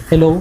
Hello?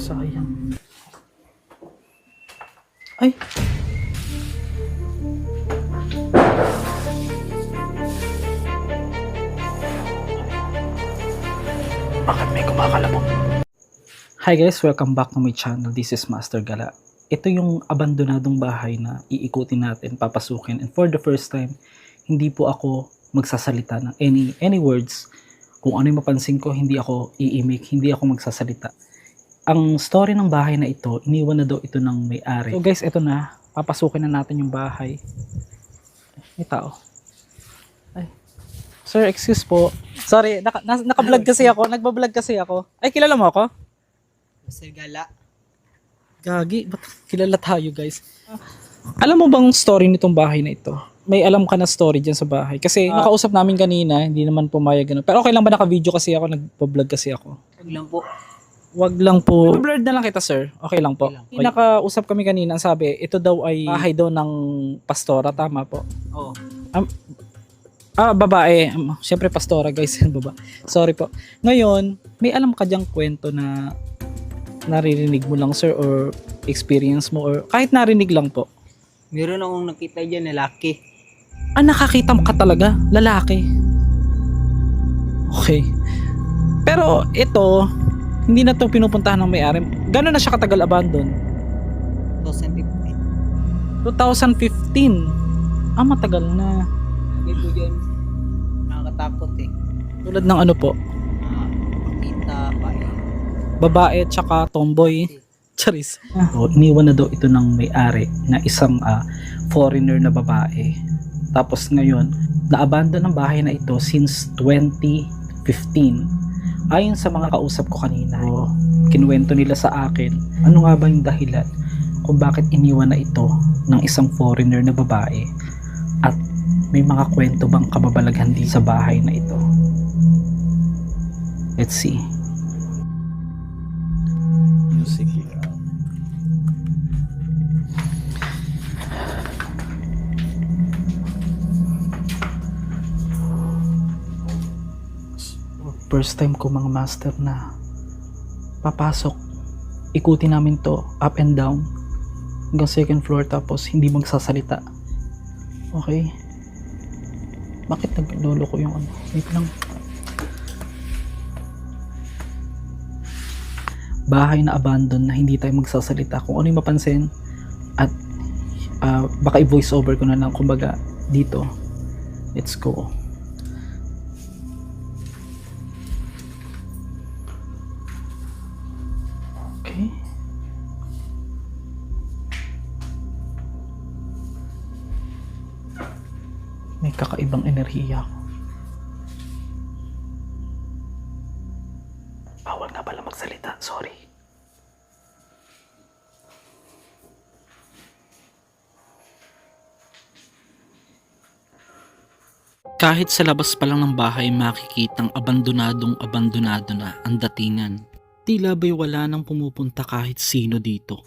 Sayang. Ay! Bakit may kumakalabog? Hi guys, welcome back to my channel. This is Master Gala. Ito yung abandonadong bahay na iikutin natin, papasukin. And for the first time, hindi po ako magsasalita ng any words. Kung ano yung mapansin ko, hindi ako iimik, hindi ako magsasalita. Ang story ng bahay na ito, iniwan na daw ito ng may-ari. So guys, ito na. Papasukin na natin yung bahay. May tao. Ay. Sir, excuse po. Sorry, naka-vlog kasi ako. Nagba-vlog kasi ako. Ay, kilala mo ako? Master Gala. Gagi, ba't kilala tayo guys? Alam mo bang story nitong bahay na ito? May alam ka na story dyan sa bahay? Kasi nakausap namin kanina, hindi naman pumayag ganun. Pero okay lang ba naka-video kasi ako, nagpa-vlog kasi ako? Huwag lang po. Wag lang po. Blurred na lang kita sir. Okay lang po. Okay lang. Nakausap kami kanina, sabi, ito daw ay bahay daw ng pastora, tama po? Oo. Babae. Siyempre pastora guys, baba. Sorry po. Ngayon, may alam ka diyang kwento na naririnig mo lang sir or experience mo or kahit narinig lang po? Meron akong nakita dyan na laki. Nakakita mo ka talaga? Lalaki? Okay. Pero ito, hindi na to pinupuntahan ng may-ari. Gano'n na siya katagal abandon? 2015. 2015. Matagal na. Lagay po dyan. Nakakatakot eh. Tulad ng ano po? Makita pa eh. Babae tsaka tomboy. Charis. So, iniwan na daw ito ng may-ari na isang foreigner na babae. Tapos ngayon, na-abandon ang bahay na ito since 2015. Ayon sa mga kausap ko kanina, kinuwento nila sa akin, ano nga ba yung dahilan kung bakit iniwan na ito ng isang foreigner na babae at may mga kwento bang kababalaghan din sa bahay na ito. Let's see. Music here. First time ko mga master na papasok, ikutin namin to up and down hanggang second floor tapos hindi magsasalita. Okay, bakit naglolo ko yung ano? Wait lang. Bahay na abandon na hindi tayo magsasalita, kung ano yung mapansin at baka i-voice over ko na lang kumbaga dito. Let's go. Okay. May kakaibang enerhiya. Bawal nga pala magsalita, sorry. Kahit sa labas pa lang ng bahay makikitang abandonado na ang datingan. Tila ba'y wala nang pumupunta kahit sino dito.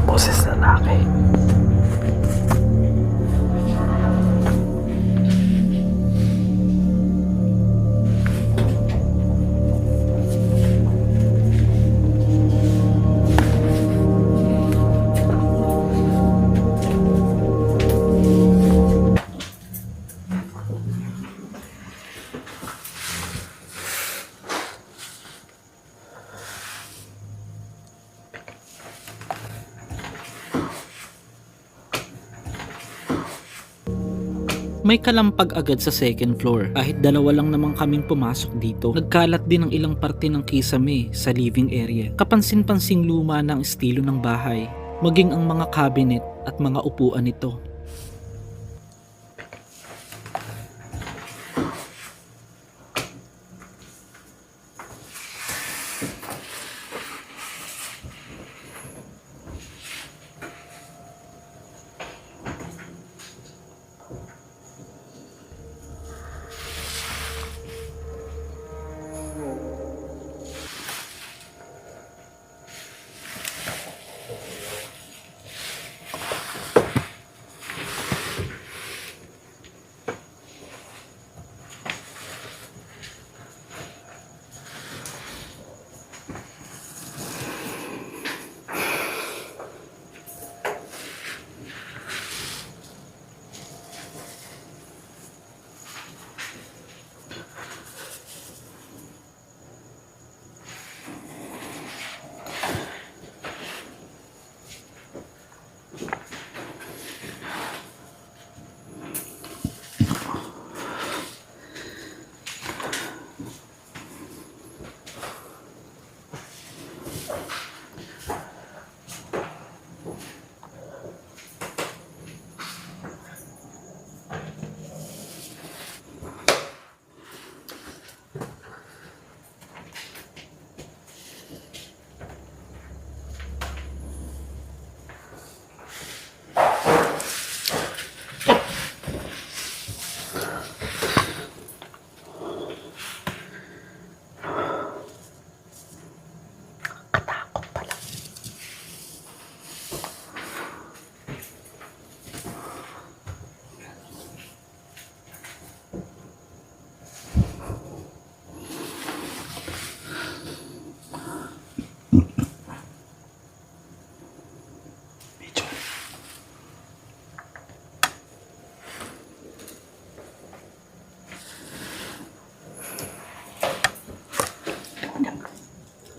Boses lalaki. May kalampag agad sa second floor. Kahit dalawa lang naman kaming pumasok dito. Nagkalat din ang ilang parte ng kisame sa living area. Kapansin-pansing luma ng estilo ng bahay. Maging ang mga cabinet at mga upuan nito.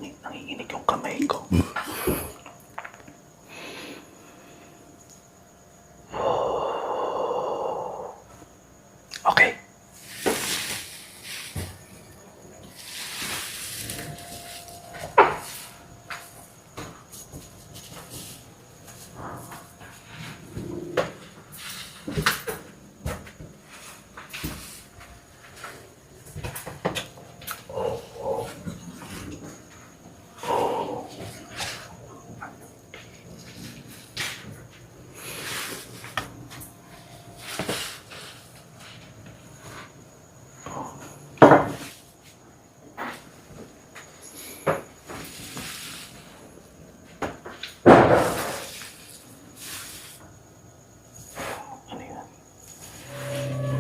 Nanginginig yung kamay ko. Okay.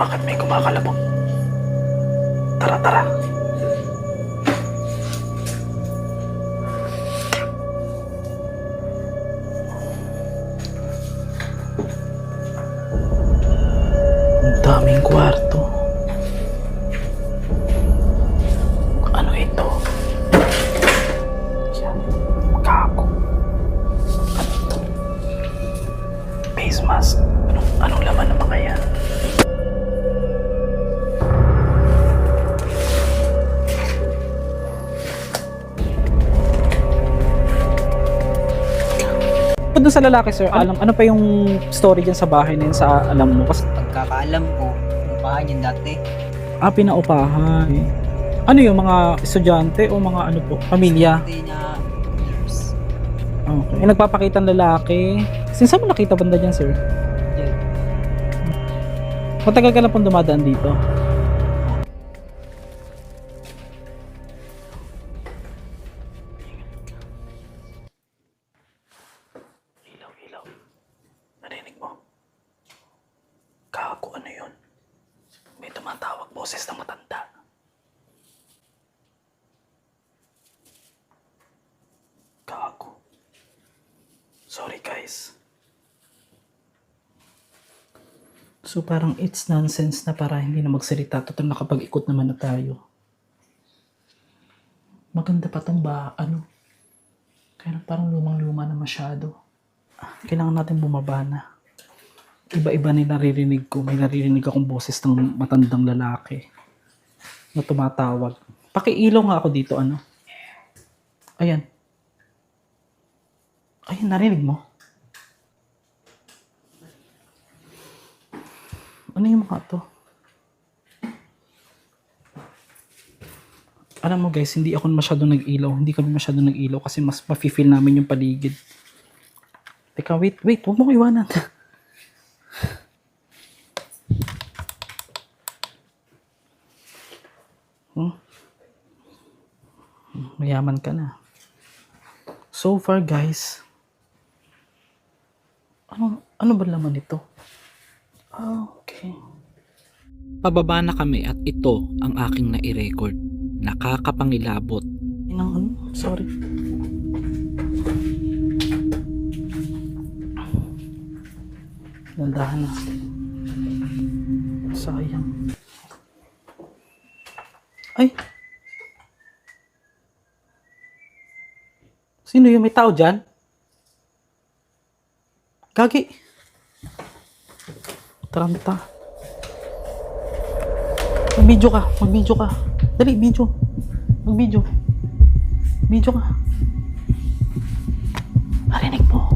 Bakit may kumakalabog? Tara, tara. Ang daming kwarto. Ano ito? Yan. Gago. Ano ito? Face mask. Anong laman ng mga yan? Doon sa lalaki, sir, ano pa yung story dyan sa bahay na yun sa alam mo? Kasi, Pagkakaalam ko, upahan yun dati. pinaupahan. Ano yung mga estudyante o mga ano po? Pamilya? Hindi niya nurse. Okay. Yung nagpapakita ng lalaki. Since saan mo nakita banda dyan, sir? Diyan. Matagal ka na pong dumadaan dito? Ilaw boses ng matanda. Gago. Sorry guys. So parang it's nonsense na para hindi na magsalita. Total nakapag-ikot naman na tayo. Maganda pa tong kaya parang lumang-luma na masyado. Kailangan natin bumaba na. Iba-iba na yung naririnig ko. May naririnig akong boses ng matandang lalaki na tumatawag. Pakiilaw nga ako dito, Ayan. Ayan, narinig mo? Ano yung mga to? Alam mo guys, hindi ako masyadong nag-ilaw. Hindi kami masyadong nag-ilaw kasi mas mafe-feel namin yung paligid. Teka, wait. Huwag mo ko iwanan. Mayaman ka na. So far guys, ano ba laman ito? Okay. Pababa na kami at ito ang aking nai-record. Nakakapangilabot. Sorry. Dandahan na. Sayang. Ay! Sino yung may tao dyan? Gagi! Taranta. Mag-video ka. Dali, video. Mag-video. Video ka. Marinig mo.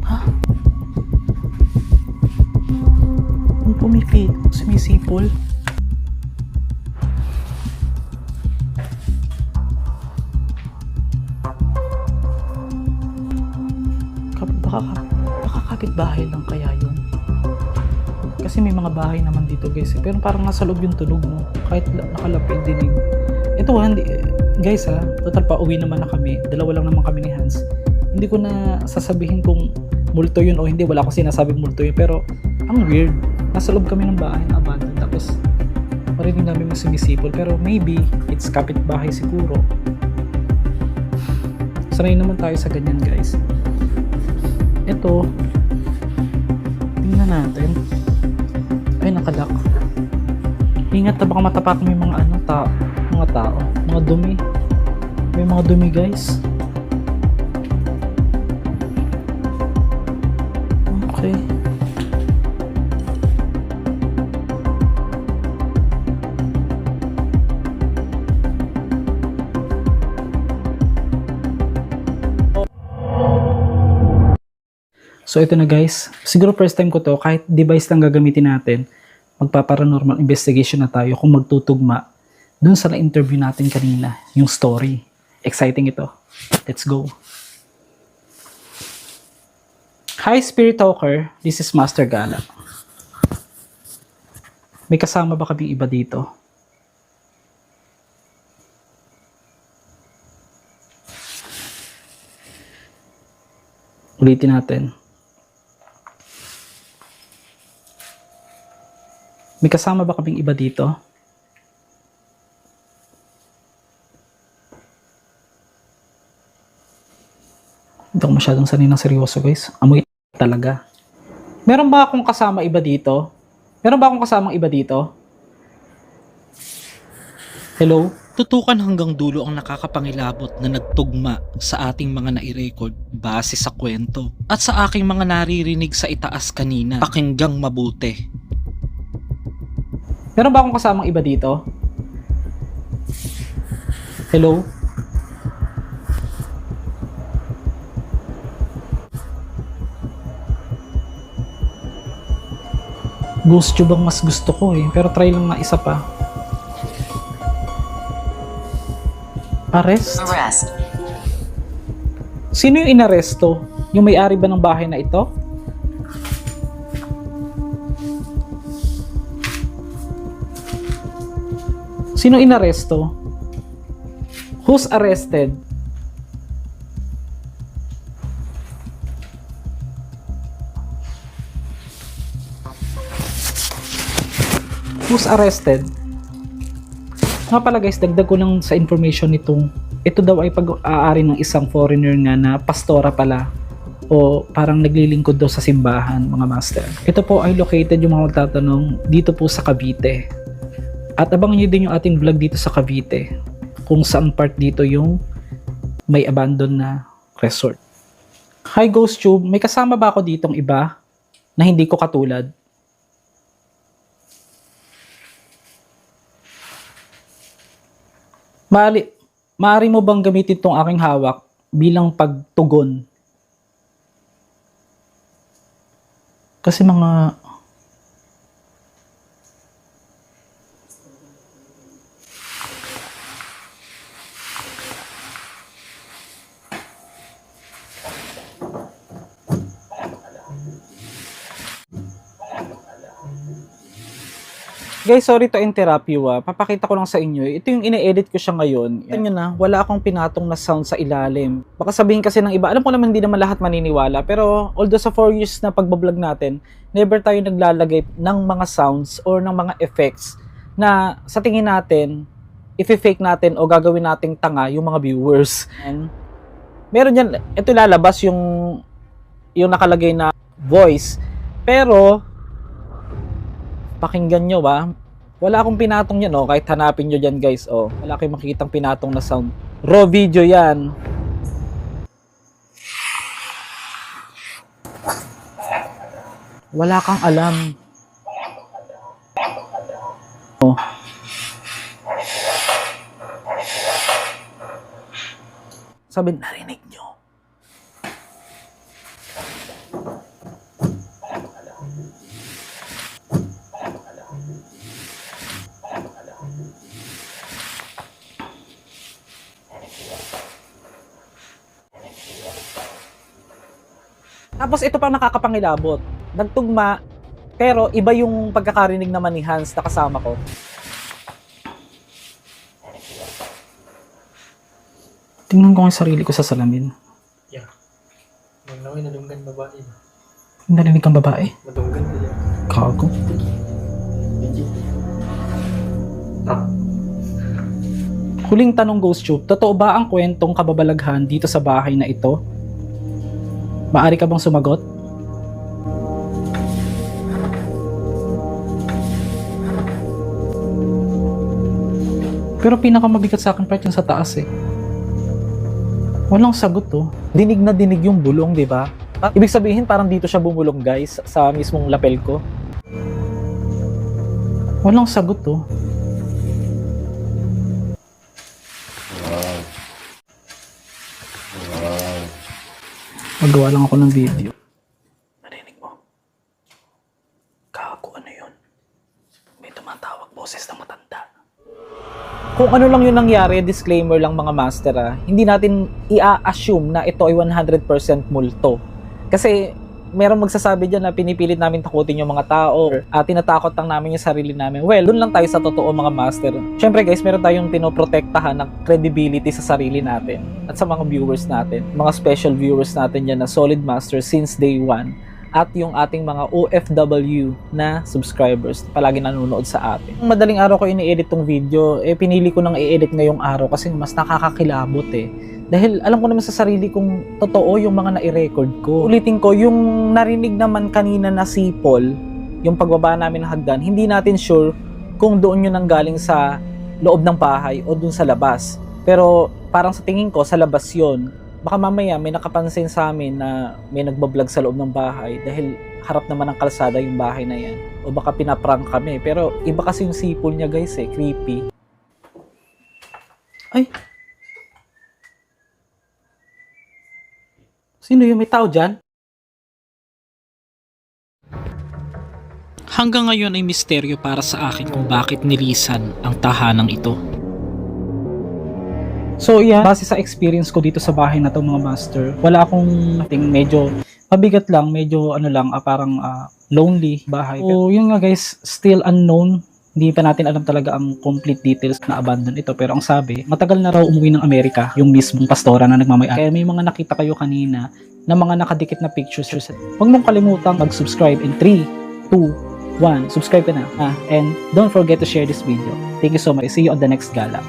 Ha? Ang sumisipol. Baka kapitbahay lang kaya yun. Kasi may mga bahay naman dito guys. Pero parang nasa loob yung tunog mo. Kahit nakalapit dinig. Ito guys total pa uwi naman na kami. Dalawa lang naman kami ni Hans. Hindi ko na sasabihin kung multo yun o hindi. Wala ko sinasabing multo yun. Pero ang weird. Nasa loob kami ng bahay na abandoned. Tapos marinig namin mas sumisipol. Pero maybe it's kapitbahay siguro. Sanay naman tayo sa ganyan guys. Ito, tingnan natin. Ay, nakalock. Ingat na baka matapak may mga mga tao. Mga dumi. May mga dumi guys. Okay. So ito na guys, siguro first time ko to, kahit device lang gagamitin natin, magpa-paranormal investigation na tayo kung magtutugma dun sa na-interview natin kanina, yung story. Exciting ito. Let's go. Hi Spirit Talker, this is Master Gala. May kasama ba kaming iba dito? Ulitin natin. May kasama ba kaming iba dito? Hindi ako masyadong sanay ng seryoso guys. Amoy talaga. Meron ba akong kasama iba dito? Hello? Tutukan hanggang dulo ang nakakapangilabot na nagtugma sa ating mga nai-record base sa kwento at sa aking mga naririnig sa itaas kanina. Pakinggang mabuti. Meron ba akong kasamang iba dito? Hello? Ghost tube ang mas gusto ko pero try lang na isa pa. Arrest? Sino yung inaresto? Yung may-ari ba ng bahay na ito? Sino inaresto? Who's arrested? who's arrested. Nga pala guys, dagdag ko lang sa information nitong, ito daw ay pag-aari ng isang foreigner nga na pastora pala o parang naglilingkod daw sa simbahan, mga master. Ito po ay located, yung mga magtatanong, dito po sa Cavite. At abangan nyo din yung ating vlog dito sa Cavite, kung saan part dito yung may abandoned na resort. Hi Ghost Tube, may kasama ba ako ditong iba na hindi ko katulad? Maaari mo bang gamitin tong aking hawak bilang pagtugon? Kasi mga Guys, sorry to interrupt you. Papakita ko lang sa inyo. Ito yung ine-edit ko siya ngayon. Yan na, wala akong pinatong na sound sa ilalim. Baka sabihin kasi ng iba, alam ko naman hindi naman lahat maniniwala. Pero although sa 4 years na pagbablog natin, never tayo naglalagay ng mga sounds or ng mga effects na sa tingin natin, if-fake natin o gagawin nating tanga yung mga viewers. And meron yan, ito lalabas yung nakalagay na voice. Pero pakinggan nyo ba? Wala akong pinatong yan, kahit hanapin nyo dyan guys, wala kayong makikitang pinatong na sound. Raw video yan. Wala kang alam. Sabi, narinig nyo. Tapos ito pang nakakapangilabot. Nagtugma, pero iba yung pagkakarinig naman ni Hans na kasama ko. Tingnan ko ang sarili ko sa salamin. Yeah. Mangnaway nadunggan babae. Narinig kang babae? Madunggan ka dyan. Kago. Huling tanong, Ghost Tube, totoo ba ang kwentong kababalaghan dito sa bahay na ito? Maaari ka bang sumagot? Pero pinakamabigat sa akin part yung sa taas eh. Walang sagot to. Dinig na dinig yung bulong, di ba? Ibig sabihin parang dito siya bumulong guys sa mismong lapel ko. Walang sagot to. Magawa lang ako ng video. Narinig mo? Gago, ano yun? May tumatawag, boses ng matanda. Kung ano lang yun nangyari, disclaimer lang mga master hindi natin i-assume na ito ay 100% multo. Kasi merong magsasabi dyan na pinipilit namin takutin yung mga tao at tinatakot lang namin yung sarili namin. Well, dun lang tayo sa totoo mga master. Siyempre guys, meron tayong pinoprotektahan ng credibility sa sarili natin at sa mga viewers natin. Mga special viewers natin dyan na solid master since day one. At yung ating mga OFW na subscribers palagi nanonood sa atin. Madaling araw ko ini-edit tong video, pinili ko nang i-edit ngayong araw kasi mas nakakakilabot Dahil alam ko naman sa sarili kong totoo yung mga nai-record ko. Ulitin ko, yung narinig naman kanina na sipol, yung pagbaba namin ng hagdan, hindi natin sure kung doon yun nanggaling sa loob ng bahay o doon sa labas. Pero parang sa tingin ko, sa labas yun. Baka mamaya may nakapansin sa amin na may nagbablog sa loob ng bahay dahil harap naman ng kalsada yung bahay na yan. O baka pinaprank kami. Pero iba kasi yung sipol niya guys creepy. Ay! Sino yung may tao dyan? Hanggang ngayon ay misteryo para sa akin kung bakit nilisan ang tahanang ito. So yan, base sa experience ko dito sa bahay na to mga master, wala akong medyo mabigat lang, medyo parang lonely bahay. So yun nga guys, still unknown. Hindi pa natin alam talaga ang complete details na abandon ito. Pero ang sabi, matagal na raw umuwi ng Amerika yung mismong pastora na nagmamayari. Kaya may mga nakita kayo kanina na mga nakadikit na pictures. Huwag mong kalimutang mag-subscribe in 3, 2, 1, subscribe ka na. And don't forget to share this video. Thank you so much. See you on the next gala.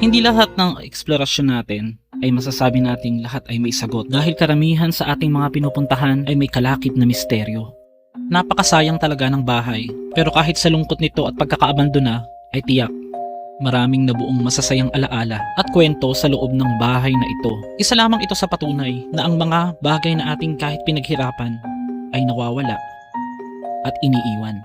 Hindi lahat ng eksplorasyon natin ay masasabi nating lahat ay may sagot dahil karamihan sa ating mga pinupuntahan ay may kalakip na misteryo. Napakasayang talaga ng bahay, pero kahit sa lungkot nito at pagkakaabandona ay tiyak. Maraming nabuong masasayang alaala at kwento sa loob ng bahay na ito. Isa lamang ito sa patunay na ang mga bagay na ating kahit pinaghirapan ay nawawala at iniiwan.